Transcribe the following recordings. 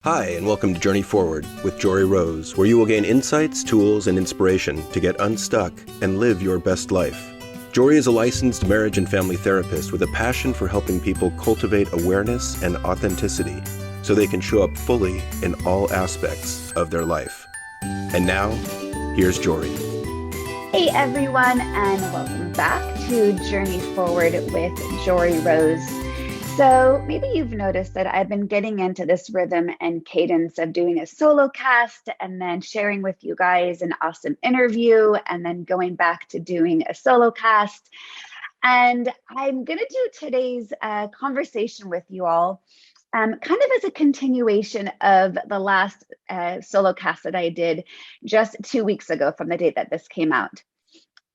Hi, and welcome to Journey Forward with Jory Rose, where you will gain insights, tools, and inspiration to get unstuck and live your best life. Jory is a licensed marriage and family therapist with a passion for helping people cultivate awareness and authenticity so they can show up fully in all aspects of their life. And now, here's Jory. Hey everyone, and welcome back to Journey Forward with Jory Rose. So maybe you've noticed that I've been getting into this rhythm and cadence of doing a solo cast and then sharing with you guys an awesome interview and then going back to doing a solo cast. And I'm going to do today's conversation with you all kind of as a continuation of the last solo cast that I did just 2 weeks ago from the date that this came out.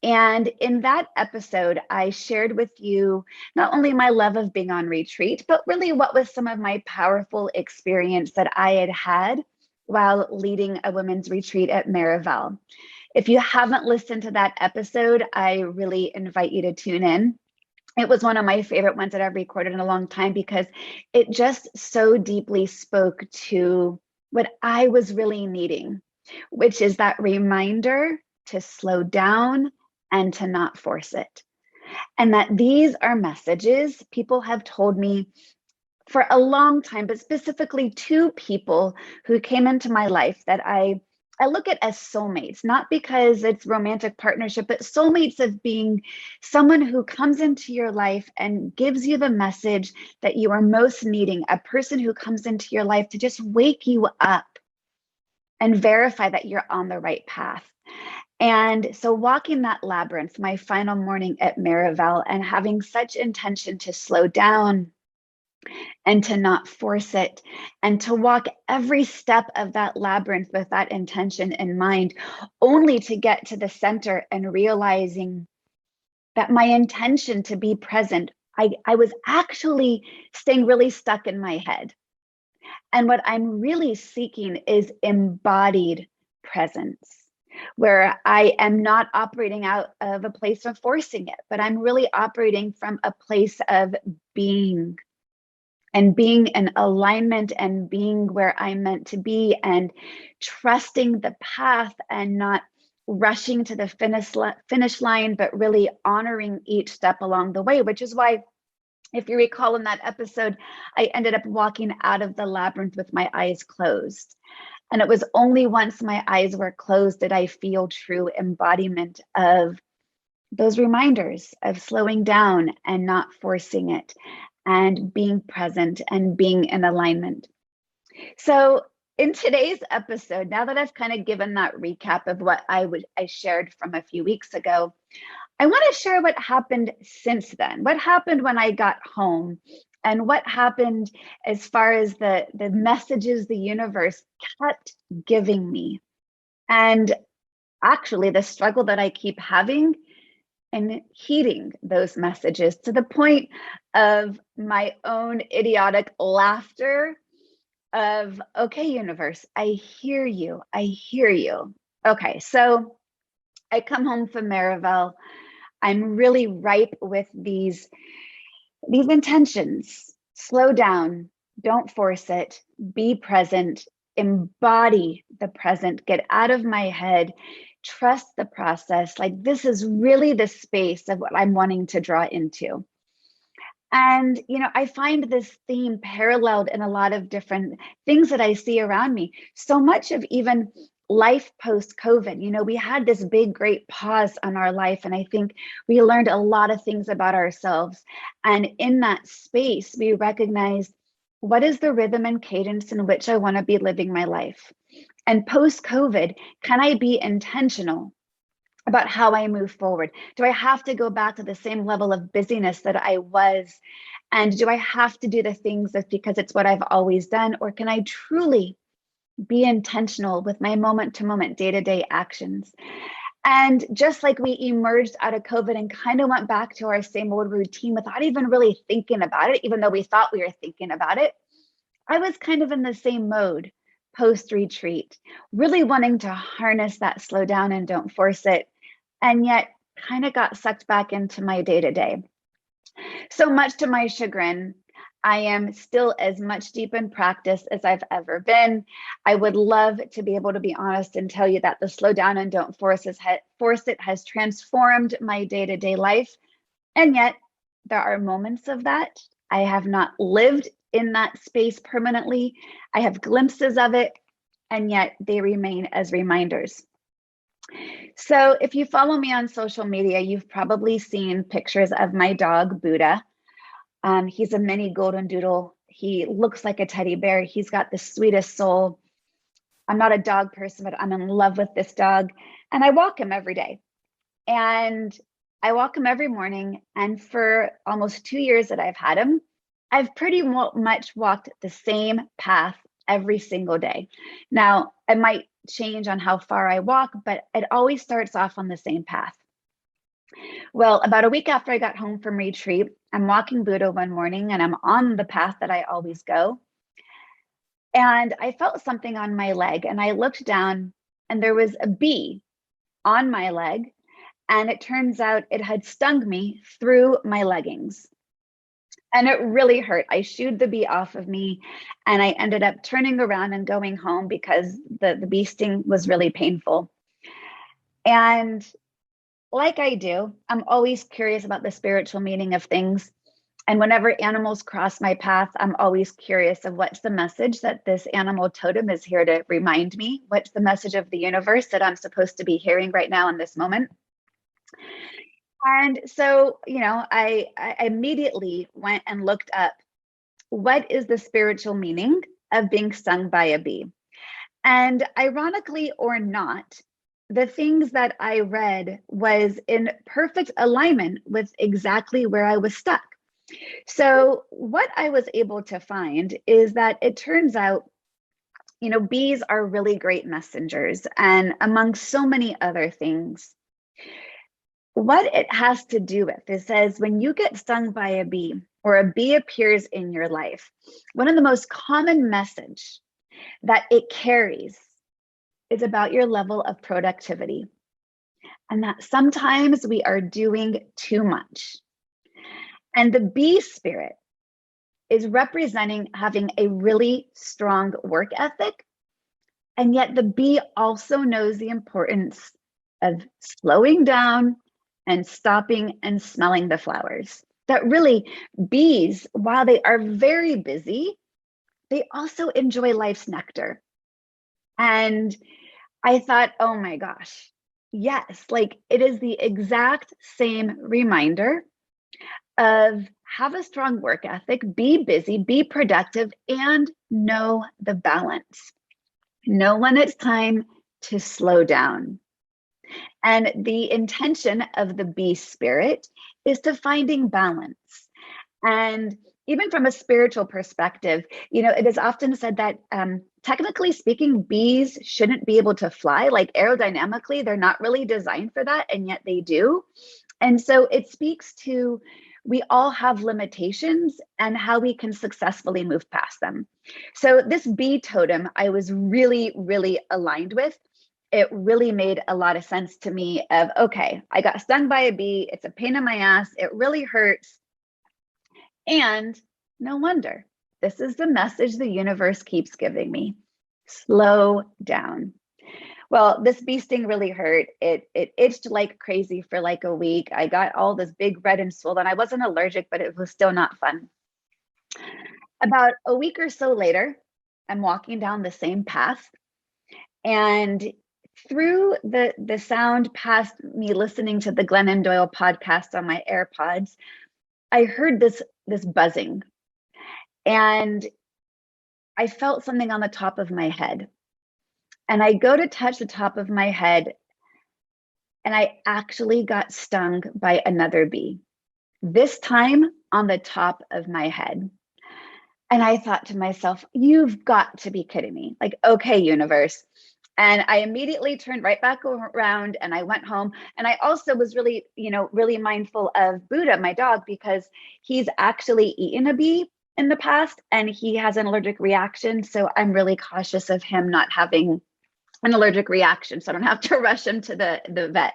And in that episode, I shared with you not only my love of being on retreat, but really what was some of my powerful experience that I had had while leading a women's retreat at Marival. If you haven't listened to that episode, I really invite you to tune in. It was one of my favorite ones that I've recorded in a long time because it just so deeply spoke to what I was really needing, which is that reminder to slow down and to not force it. And that these are messages people have told me for a long time, but specifically two people who came into my life that I look at as soulmates, not because it's romantic partnership, but soulmates of being someone who comes into your life and gives you the message that you are most needing, a person who comes into your life to just wake you up and verify that you're on the right path. And so walking that labyrinth, my final morning at Marival, and having such intention to slow down and to not force it, and to walk every step of that labyrinth with that intention in mind, only to get to the center and realizing that my intention to be present, I was actually staying really stuck in my head. And what I'm really seeking is embodied presence, where I am not operating out of a place of forcing it, but I'm really operating from a place of being and being in alignment and being where I'm meant to be and trusting the path and not rushing to the finish line, but really honoring each step along the way, which is why, if you recall in that episode, I ended up walking out of the labyrinth with my eyes closed. And it was only once my eyes were closed did I feel true embodiment of those reminders of slowing down and not forcing it and being present and being in alignment. So in today's episode, now that I've kind of given that recap of what I shared from a few weeks ago, I want to share what happened since then. What happened when I got home and what happened as far as the messages the universe kept giving me. And actually the struggle that I keep having in heeding those messages, to the point of my own idiotic laughter of, okay, universe, I hear you. I hear you. Okay, so I come home from Marival. I'm really ripe with these intentions. Slow down, don't force it, be present, embody the present, get out of my head, trust the process. Like, this is really the space of what I'm wanting to draw into. And, I find this theme paralleled in a lot of different things that I see around me. So much of even life post-COVID, we had this big, great pause on our life. And I think we learned a lot of things about ourselves. And in that space, we recognized, what is the rhythm and cadence in which I want to be living my life? And post-COVID, can I be intentional about how I move forward? Do I have to go back to the same level of busyness that I was? And do I have to do the things that's because it's what I've always done? Or can I truly be intentional with my moment-to-moment, day-to-day actions? And just like we emerged out of COVID and kind of went back to our same old routine without even really thinking about it, even though we thought we were thinking about it, I was kind of in the same mode post-retreat, really wanting to harness that slow down and don't force it, and yet kind of got sucked back into my day-to-day. So much to my chagrin, I am still as much deep in practice as I've ever been. I would love to be able to be honest and tell you that the slow down and don't force it has transformed my day-to-day life. And yet there are moments of that. I have not lived in that space permanently. I have glimpses of it, and yet they remain as reminders. So if you follow me on social media, you've probably seen pictures of my dog, Buddha. He's a mini golden doodle. He looks like a teddy bear. He's got the sweetest soul. I'm not a dog person, but I'm in love with this dog. And I walk him every day. And I walk him every morning. And for almost 2 years that I've had him, I've pretty much walked the same path every single day. Now, it might change on how far I walk, but it always starts off on the same path. Well, about a week after I got home from retreat, I'm walking Buddha one morning and I'm on the path that I always go. And I felt something on my leg and I looked down and there was a bee on my leg. And it turns out it had stung me through my leggings. And it really hurt. I shooed the bee off of me and I ended up turning around and going home because the bee sting was really painful. And like I do, I'm always curious about the spiritual meaning of things. And whenever animals cross my path, I'm always curious of what's the message that this animal totem is here to remind me. What's the message of the universe that I'm supposed to be hearing right now in this moment? And so, I immediately went and looked up what is the spiritual meaning of being stung by a bee. And ironically or not, the things that I read was in perfect alignment with exactly where I was stuck. So what I was able to find is that it turns out, bees are really great messengers, and among so many other things. What it has to do with, it says when you get stung by a bee or a bee appears in your life, one of the most common message that it carries is about your level of productivity. And that sometimes we are doing too much. And the bee spirit is representing having a really strong work ethic. And yet the bee also knows the importance of slowing down and stopping and smelling the flowers. That really, bees, while they are very busy, they also enjoy life's nectar. And I thought, oh my gosh, yes, like it is the exact same reminder of have a strong work ethic, be busy, be productive, and know the balance. Know when it's time to slow down. And the intention of the bee spirit is to finding balance. And even from a spiritual perspective, it is often said that technically speaking, bees shouldn't be able to fly. Like aerodynamically, they're not really designed for that, and yet they do. And so it speaks to we all have limitations and how we can successfully move past them. So this bee totem, I was really, really aligned with. It really made a lot of sense to me of, okay, I got stung by a bee. It's a pain in my ass. It really hurts. And no wonder, this is the message the universe keeps giving me. Slow down. Well, this bee sting really hurt. It itched like crazy for like a week. I got all this big red and swollen. I wasn't allergic, but it was still not fun. About a week or so later, I'm walking down the same path, and through the sound past me listening to the Glennon Doyle podcast on my AirPods, I heard this buzzing, and I felt something on the top of my head. And I go to touch the top of my head, and I actually got stung by another bee, this time on the top of my head. And I thought to myself, you've got to be kidding me. Like, okay, universe. And I immediately turned right back around and I went home. And I also was really, really mindful of Buddha, my dog, because he's actually eaten a bee in the past and he has an allergic reaction. So I'm really cautious of him not having an allergic reaction, so I don't have to rush him to the vet.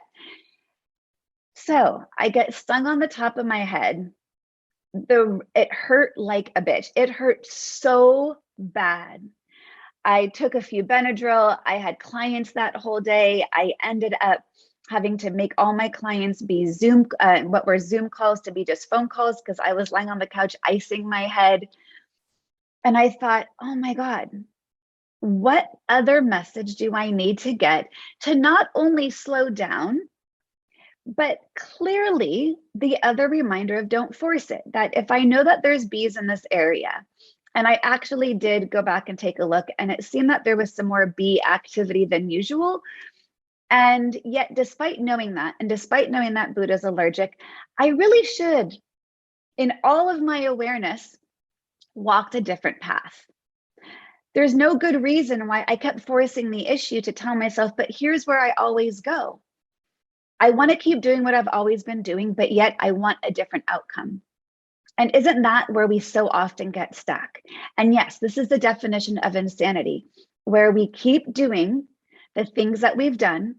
So I get stung on the top of my head. it hurt like a bitch. It hurt so bad. I took a few Benadryl. I had clients that whole day. I ended up having to make all my clients be Zoom, what were Zoom calls to be just phone calls, because I was lying on the couch icing my head. And I thought, oh my God, what other message do I need to get to not only slow down, but clearly the other reminder of don't force it, that if I know that there's bees in this area, and I actually did go back and take a look, and it seemed that there was some more bee activity than usual. And yet, despite knowing that, and despite knowing that Buddha's allergic, I really should, in all of my awareness, walked a different path. There's no good reason why I kept forcing the issue to tell myself, but here's where I always go. I want to keep doing what I've always been doing, but yet I want a different outcome. And isn't that where we so often get stuck? And yes, this is the definition of insanity, where we keep doing the things that we've done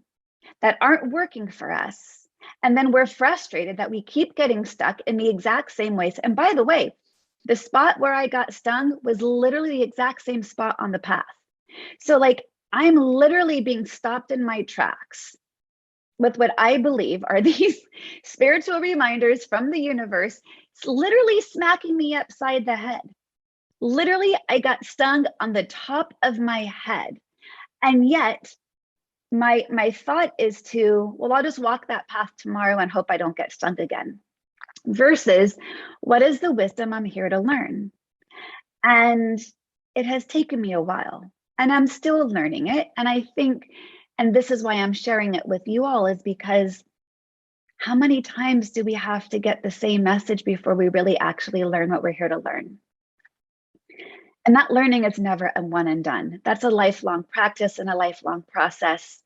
that aren't working for us. And then we're frustrated that we keep getting stuck in the exact same ways. And by the way, the spot where I got stung was literally the exact same spot on the path. So like, I'm literally being stopped in my tracks with what I believe are these spiritual reminders from the universe. It's literally smacking me upside the head. Literally, I got stung on the top of my head. And yet, my thought is to, well, I'll just walk that path tomorrow and hope I don't get stung again. Versus, what is the wisdom I'm here to learn? And it has taken me a while, and I'm still learning it. And I think, and this is why I'm sharing it with you all, is because how many times do we have to get the same message before we really actually learn what we're here to learn? And that learning is never a one and done. That's a lifelong practice and a lifelong process.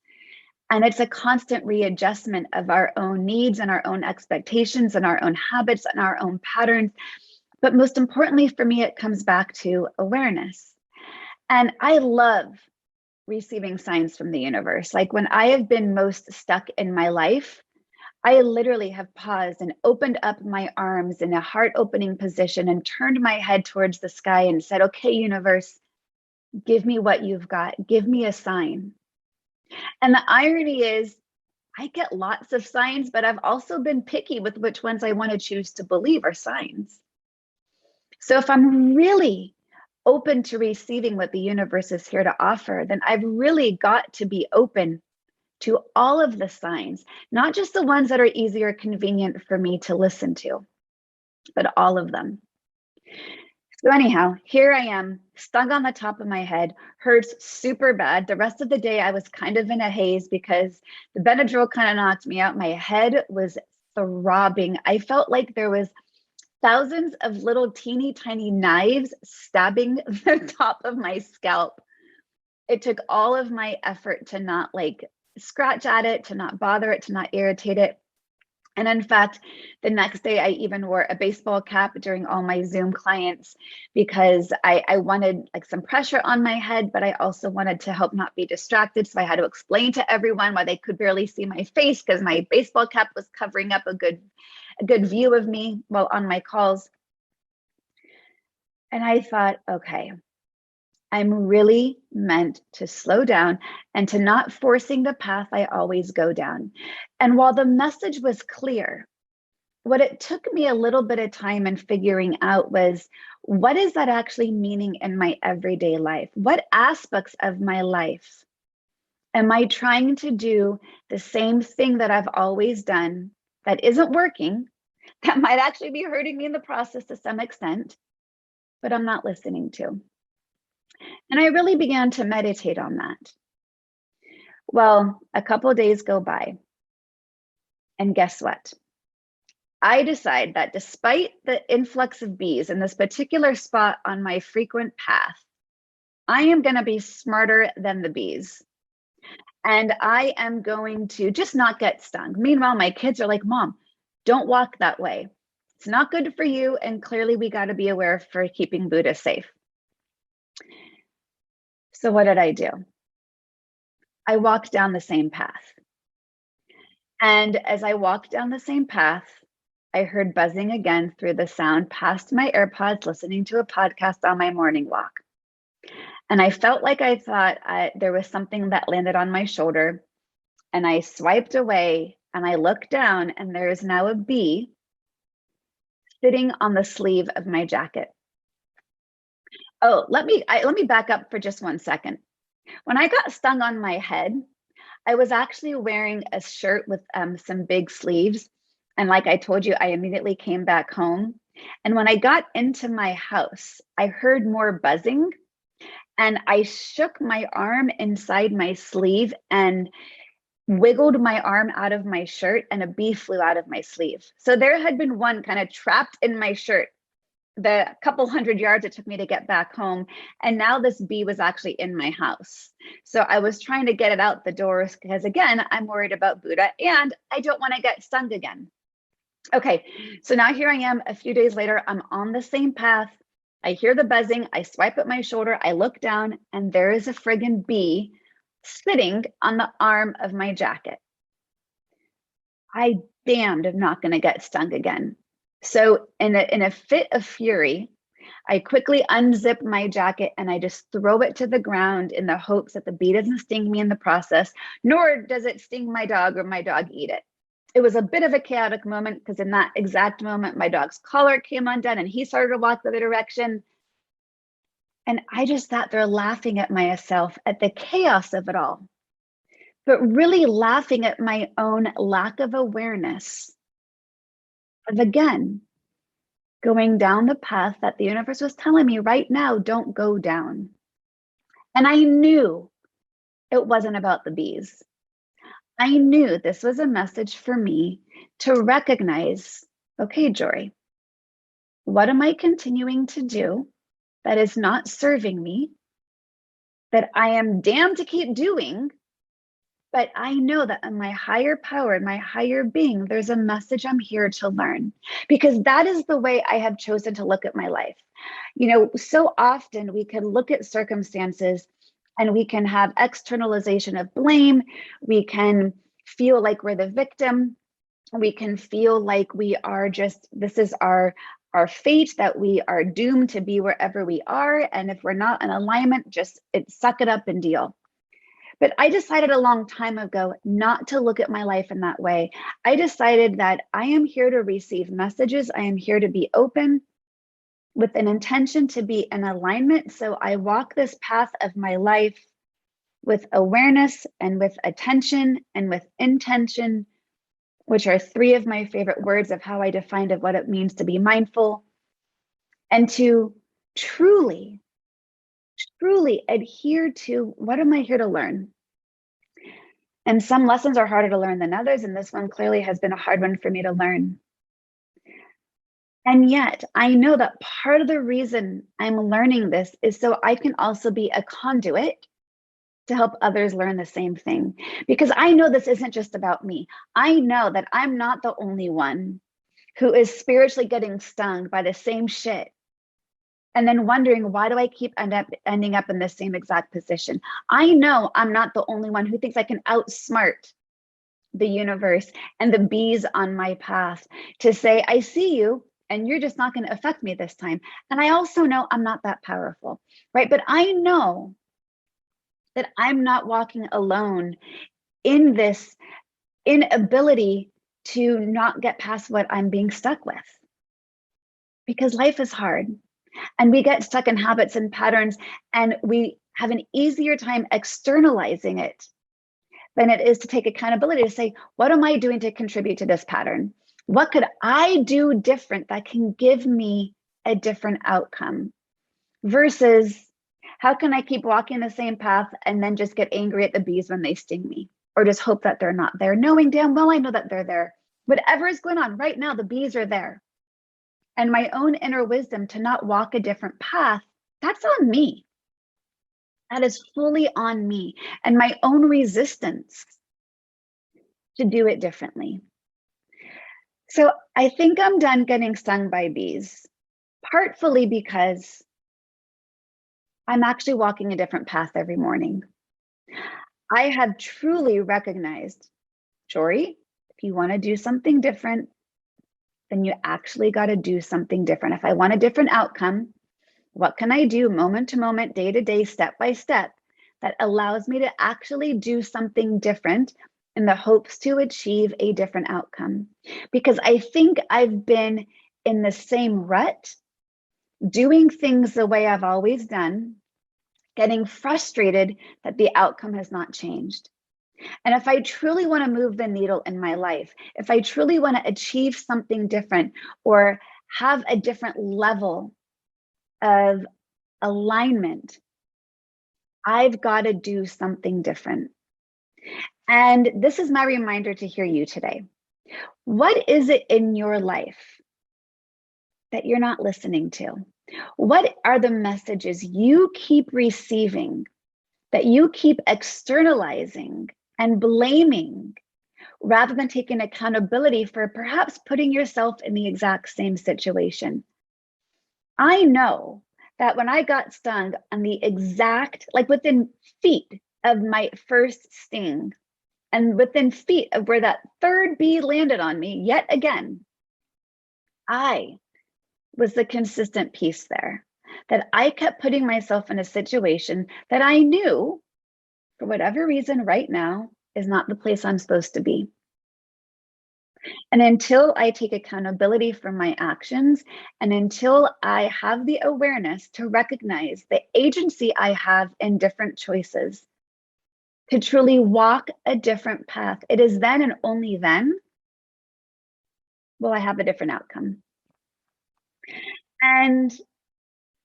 And it's a constant readjustment of our own needs and our own expectations and our own habits and our own patterns. But most importantly for me, it comes back to awareness. And I love receiving signs from the universe. Like when I have been most stuck in my life, I literally have paused and opened up my arms in a heart opening position and turned my head towards the sky and said, okay, universe, give me what you've got. Give me a sign. And the irony is, I get lots of signs, but I've also been picky with which ones I want to choose to believe are signs. So if I'm really open to receiving what the universe is here to offer, then I've really got to be open to all of the signs, not just the ones that are easy or convenient for me to listen to, but all of them. So anyhow, here I am, stung on the top of my head, hurts super bad. The rest of the day I was kind of in a haze because the Benadryl kind of knocked me out. My head was throbbing. I felt like there was thousands of little teeny tiny knives stabbing the top of my scalp. It took all of my effort to not like scratch at it, to not bother it, to not irritate it. And in fact, the next day I even wore a baseball cap during all my Zoom clients because I wanted like some pressure on my head, but I also wanted to help not be distracted. So I had to explain to everyone why they could barely see my face because my baseball cap was covering up a good view of me while on my calls. And I thought, okay, I'm really meant to slow down and to not forcing the path I always go down. And while the message was clear, what it took me a little bit of time in figuring out was, what is that actually meaning in my everyday life? What aspects of my life am I trying to do the same thing that I've always done that isn't working, that might actually be hurting me in the process to some extent, but I'm not listening to? And I really began to meditate on that. Well, a couple of days go by, and guess what? I decide that despite the influx of bees in this particular spot on my frequent path, I am going to be smarter than the bees. And I am going to just not get stung. Meanwhile, my kids are like, Mom, don't walk that way. It's not good for you. And clearly we got to be aware for keeping Buddha safe. So what did I do? I walked down the same path. And as I walked down the same path, I heard buzzing again through the sound past my AirPods, listening to a podcast on my morning walk. And I felt like I thought there was something that landed on my shoulder. And I swiped away and I looked down, and there is now a bee sitting on the sleeve of my jacket. Oh, let me back up for just 1 second. When I got stung on my head, I was actually wearing a shirt with some big sleeves. And like I told you, I immediately came back home. And when I got into my house, I heard more buzzing, and I shook my arm inside my sleeve and wiggled my arm out of my shirt, and a bee flew out of my sleeve. So there had been one kind of trapped in my shirt the couple hundred yards it took me to get back home. And now this bee was actually in my house. So I was trying to get it out the doors because, again, I'm worried about Buddha and I don't want to get stung again. Okay, so now here I am a few days later. I'm on the same path. I hear the buzzing. I swipe at my shoulder. I look down, and there is a friggin' bee sitting on the arm of my jacket. I damned am not going to get stung again. So in a fit of fury, I quickly unzip my jacket and I just throw it to the ground in the hopes that the bee doesn't sting me in the process, nor does it sting my dog or my dog eat it. It was a bit of a chaotic moment because in that exact moment, my dog's collar came undone and he started to walk the other direction. And I just sat there laughing at myself at the chaos of it all, but really laughing at my own lack of awareness of, again, going down the path that the universe was telling me right now, don't go down. And I knew it wasn't about the bees. I knew this was a message for me to recognize, okay, Jory, what am I continuing to do that is not serving me, that I am damned to keep doing? But I know that in my higher power, in my higher being, there's a message I'm here to learn, because that is the way I have chosen to look at my life. You know, so often we can look at circumstances and we can have externalization of blame. We can feel like we're the victim. We can feel like we are just, this is our fate, that we are doomed to be wherever we are. And if we're not in alignment, just suck it up and deal. But I decided a long time ago not to look at my life in that way. I decided that I am here to receive messages. I am here to be open with an intention to be in alignment. So I walk this path of my life with awareness and with attention and with intention, which are three of my favorite words of how I defined of what it means to be mindful, and to truly adhere to, what am I here to learn? And some lessons are harder to learn than others, and this one clearly has been a hard one for me to learn. And yet I know that part of the reason I'm learning this is so I can also be a conduit to help others learn the same thing. Because I know this isn't just about me. I know that I'm not the only one who is spiritually getting stung by the same shit and then wondering, why do I keep ending up in the same exact position? I know I'm not the only one who thinks I can outsmart the universe and the bees on my path to say, I see you and you're just not going to affect me this time. And I also know I'm not that powerful, right? But I know that I'm not walking alone in this inability to not get past what I'm being stuck with. Because life is hard. And we get stuck in habits and patterns, and we have an easier time externalizing it than it is to take accountability to say, what am I doing to contribute to this pattern? What could I do different that can give me a different outcome? Versus, how can I keep walking the same path and then just get angry at the bees when they sting me? Or just hope that they're not there, knowing damn well I know that they're there. Whatever is going on right now, the bees are there. And my own inner wisdom to not walk a different path, that's on me. That is fully on me, and my own resistance to do it differently. So I think I'm done getting stung by bees, partly because I'm actually walking a different path every morning. I have truly recognized, Jory, if you want to do something different, then you actually got to do something different. If I want a different outcome, what can I do moment to moment, day to day, step by step that allows me to actually do something different in the hopes to achieve a different outcome? Because I think I've been in the same rut, doing things the way I've always done, getting frustrated that the outcome has not changed. And if I truly want to move the needle in my life, if I truly want to achieve something different or have a different level of alignment, I've got to do something different. And this is my reminder to hear you today. What is it in your life that you're not listening to? What are the messages you keep receiving that you keep externalizing and blaming rather than taking accountability for perhaps putting yourself in the exact same situation? I know that when I got stung on the exact, like within feet of my first sting, and within feet of where that third bee landed on me yet again, I was the consistent piece there. That I kept putting myself in a situation that I knew, for whatever reason, right now is not the place I'm supposed to be. And until I take accountability for my actions, and until I have the awareness to recognize the agency I have in different choices, to truly walk a different path, it is then and only then will I have a different outcome. And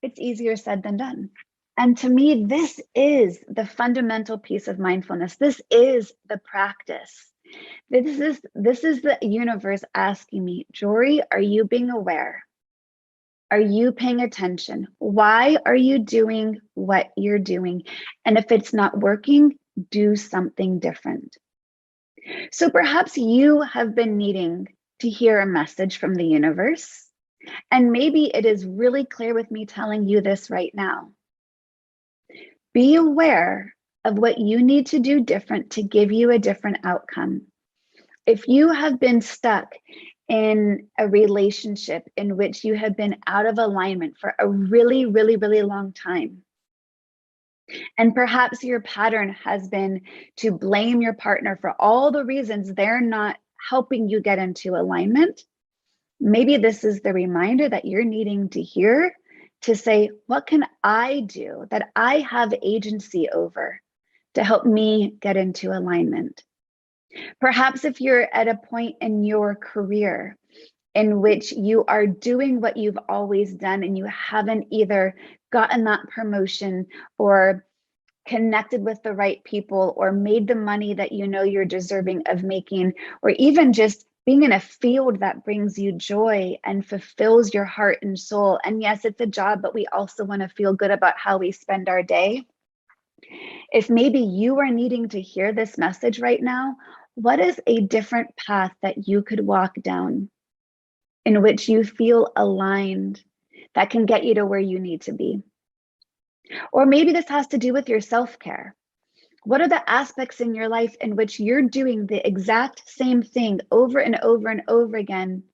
it's easier said than done. And to me, this is the fundamental piece of mindfulness. This is the practice. This is the universe asking me, Jory, are you being aware? Are you paying attention? Why are you doing what you're doing? And if it's not working, do something different. So perhaps you have been needing to hear a message from the universe, and maybe it is really clear with me telling you this right now. Be aware of what you need to do different to give you a different outcome. If you have been stuck in a relationship in which you have been out of alignment for a really, really, really long time, and perhaps your pattern has been to blame your partner for all the reasons they're not helping you get into alignment, maybe this is the reminder that you're needing to hear to say, what can I do that I have agency over to help me get into alignment? Perhaps if you're at a point in your career in which you are doing what you've always done and you haven't either gotten that promotion or connected with the right people or made the money that you know you're deserving of making, or even just being in a field that brings you joy and fulfills your heart and soul. And yes, it's a job, but we also want to feel good about how we spend our day. If maybe you are needing to hear this message right now, what is a different path that you could walk down in which you feel aligned that can get you to where you need to be? Or maybe this has to do with your self-care. What are the aspects in your life in which you're doing the exact same thing over and over and over again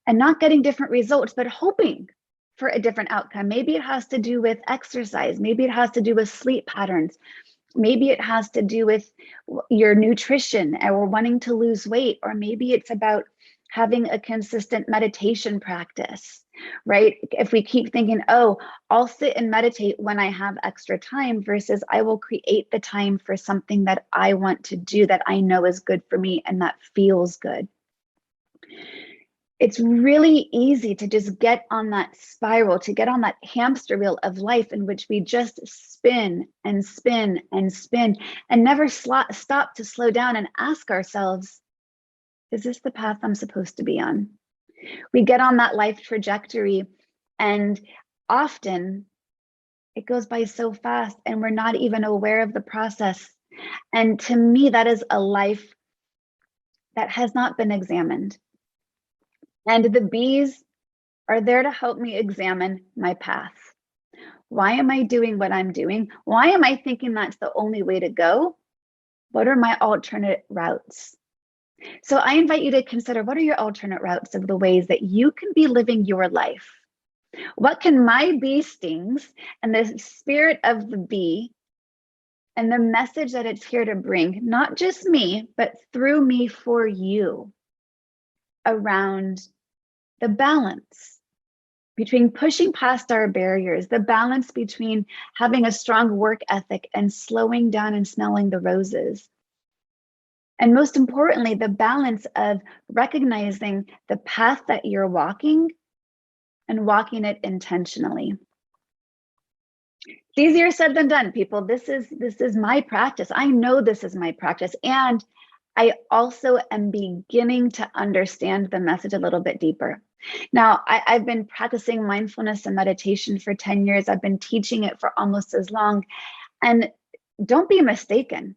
and not getting different results, but hoping for a different outcome? Maybe it has to do with exercise. Maybe it has to do with sleep patterns. Maybe it has to do with your nutrition or wanting to lose weight, or maybe it's about having a consistent meditation practice, right? If we keep thinking, oh, I'll sit and meditate when I have extra time versus I will create the time for something that I want to do that I know is good for me and that feels good. It's really easy to just get on that spiral, to get on that hamster wheel of life in which we just spin and spin and spin and never stop to slow down and ask ourselves, is this the path I'm supposed to be on? We get on that life trajectory and often it goes by so fast and we're not even aware of the process. And to me, that is a life that has not been examined. And the bees are there to help me examine my path. Why am I doing what I'm doing? Why am I thinking that's the only way to go? What are my alternate routes? So I invite you to consider, what are your alternate routes of the ways that you can be living your life? What can my bee stings and the spirit of the bee and the message that it's here to bring, not just me, but through me for you, around the balance between pushing past our barriers, the balance between having a strong work ethic and slowing down and smelling the roses. And most importantly, the balance of recognizing the path that you're walking and walking it intentionally. It's easier said than done, people. This is my practice. I know this is my practice. And I also am beginning to understand the message a little bit deeper. Now, I've been practicing mindfulness and meditation for 10 years. I've been teaching it for almost as long. And don't be mistaken.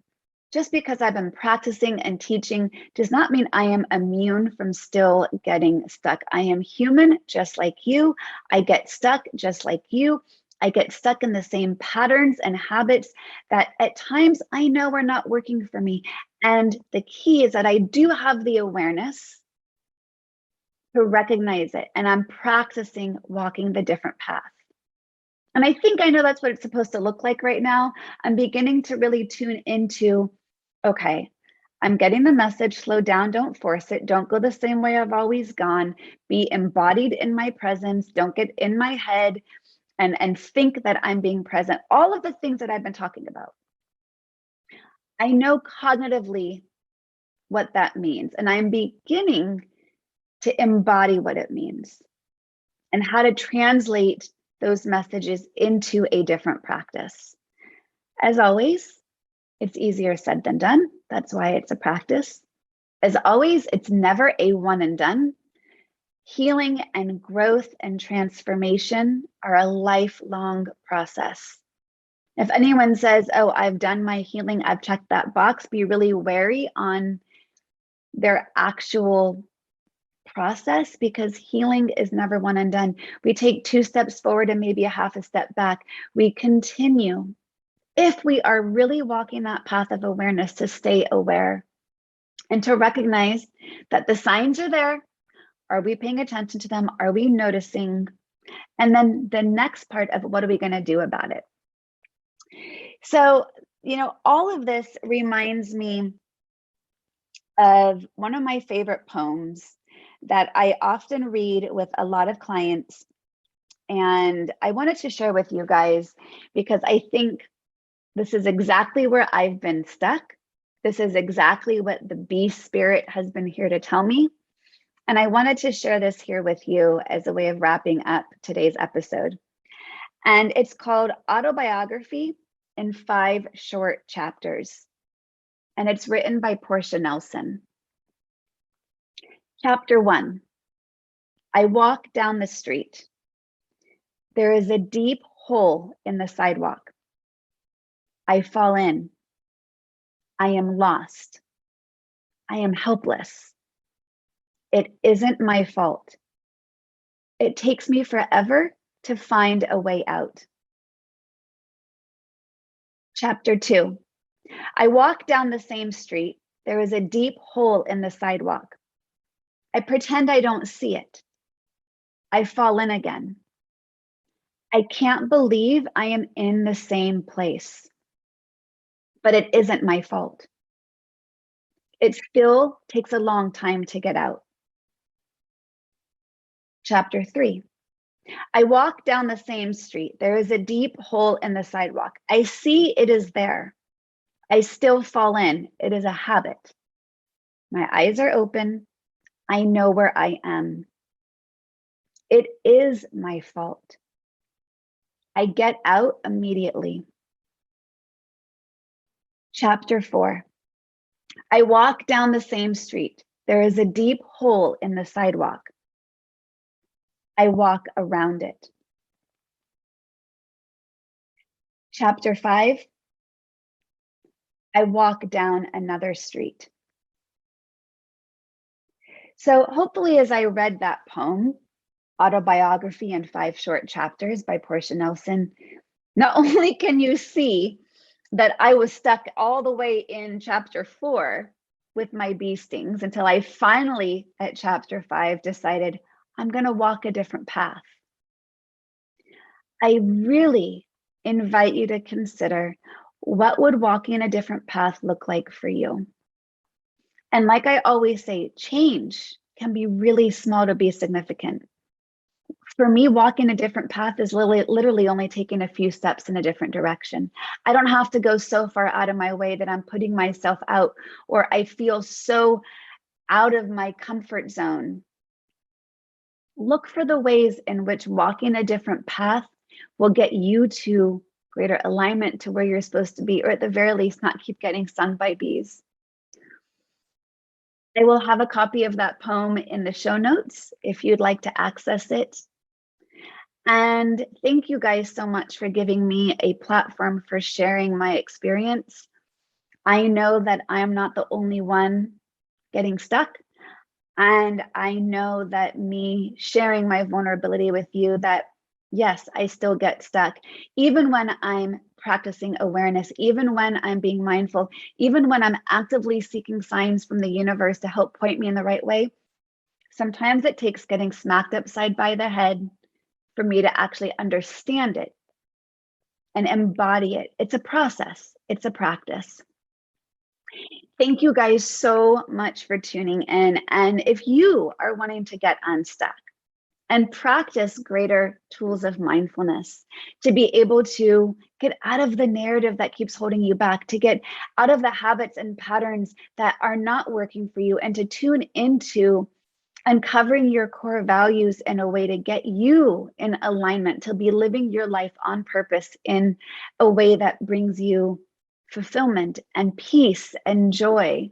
Just because I've been practicing and teaching does not mean I am immune from still getting stuck. I am human, just like you. I get stuck just like you. I get stuck in the same patterns and habits that at times I know are not working for me. And the key is that I do have the awareness to recognize it, and I'm practicing walking the different path. And I think I know that's what it's supposed to look like right now. I'm beginning to really tune into, okay, I'm getting the message, slow down, don't force it, don't go the same way I've always gone, be embodied in my presence, don't get in my head and think that I'm being present. All of the things that I've been talking about. I know cognitively what that means, and I'm beginning to embody what it means and how to translate those messages into a different practice. As always, it's easier said than done. That's why it's a practice. As always, it's never a one and done. Healing and growth and transformation are a lifelong process. If anyone says, oh, I've done my healing, I've checked that box, be really wary on their actual process, because healing is never one and done. We take 2 steps forward and maybe a half a step back. We continue, if we are really walking that path of awareness, to stay aware and to recognize that the signs are there. Are we paying attention to them? Are we noticing? And then the next part of, what are we going to do about it? So, all of this reminds me of one of my favorite poems that I often read with a lot of clients. And I wanted to share with you guys because I think this is exactly where I've been stuck. This is exactly what the bee spirit has been here to tell me. And I wanted to share this here with you as a way of wrapping up today's episode. And it's called Autobiography in 5 Short Chapters. And it's written by Portia Nelson. Chapter 1. I walk down the street. There is a deep hole in the sidewalk. I fall in. I am lost. I am helpless. It isn't my fault. It takes me forever to find a way out. Chapter 2. I walk down the same street. There is a deep hole in the sidewalk. I pretend I don't see it. I fall in again. I can't believe I am in the same place. But it isn't my fault. It still takes a long time to get out. Chapter 3. I walk down the same street. There is a deep hole in the sidewalk. I see it is there. I still fall in. It is a habit. My eyes are open. I know where I am. It is my fault. I get out immediately. Chapter 4. I walk down the same street. There is a deep hole in the sidewalk. I walk around it. Chapter 5. I walk down another street. So hopefully, as I read that poem, Autobiography in 5 Short Chapters by Portia Nelson, not only can you see that I was stuck all the way in chapter 4, with my bee stings until I finally, at chapter 5, decided I'm going to walk a different path. I really invite you to consider, what would walking a different path look like for you? And like I always say, change can be really small to be significant. For me, walking a different path is literally only taking a few steps in a different direction. I don't have to go so far out of my way that I'm putting myself out, or I feel so out of my comfort zone. Look for the ways in which walking a different path will get you to greater alignment to where you're supposed to be, or at the very least, not keep getting stung by bees. I will have a copy of that poem in the show notes if you'd like to access it. And thank you guys so much for giving me a platform for sharing my experience. I know that I'm not the only one getting stuck. And I know that me sharing my vulnerability with you, that yes, I still get stuck. Even when I'm practicing awareness, even when I'm being mindful, even when I'm actively seeking signs from the universe to help point me in the right way, sometimes it takes getting smacked upside by the head for me to actually understand it and embody it. It's a process, it's a practice. Thank you guys so much for tuning in. And if you are wanting to get unstuck and practice greater tools of mindfulness, to be able to get out of the narrative that keeps holding you back, to get out of the habits and patterns that are not working for you, and to tune into uncovering your core values in a way to get you in alignment, to be living your life on purpose in a way that brings you fulfillment and peace and joy,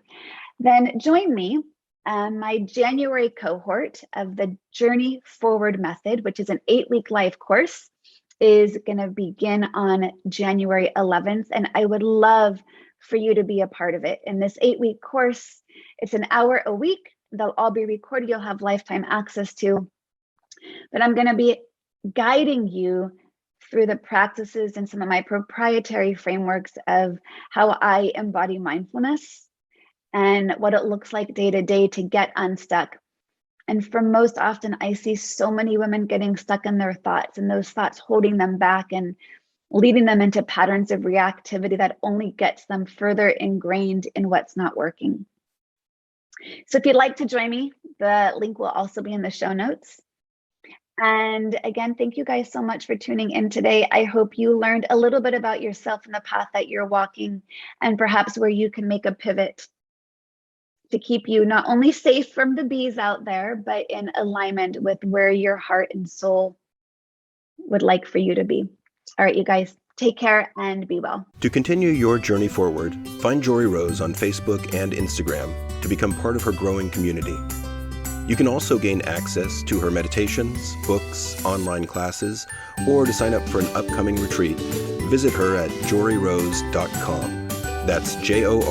then join me. My January cohort of the Journey Forward Method, which is an 8-week live course, is going to begin on January 11th. And I would love for you to be a part of it. In this 8-week course, it's an hour a week. They'll all be recorded. You'll have lifetime access to. But I'm going to be guiding you through the practices and some of my proprietary frameworks of how I embody mindfulness and what it looks like day to day to get unstuck. And for most often, I see so many women getting stuck in their thoughts, and those thoughts holding them back and leading them into patterns of reactivity that only gets them further ingrained in what's not working. So if you'd like to join me, the link will also be in the show notes. And again, thank you guys so much for tuning in today. I hope you learned a little bit about yourself and the path that you're walking, and perhaps where you can make a pivot to keep you not only safe from the bees out there, but in alignment with where your heart and soul would like for you to be. All right, you guys, take care and be well. To continue your journey forward, find Jory Rose on Facebook and Instagram to become part of her growing community. You can also gain access to her meditations, books, online classes, or to sign up for an upcoming retreat. Visit her at joryrose.com. That's JOREEROSE.com.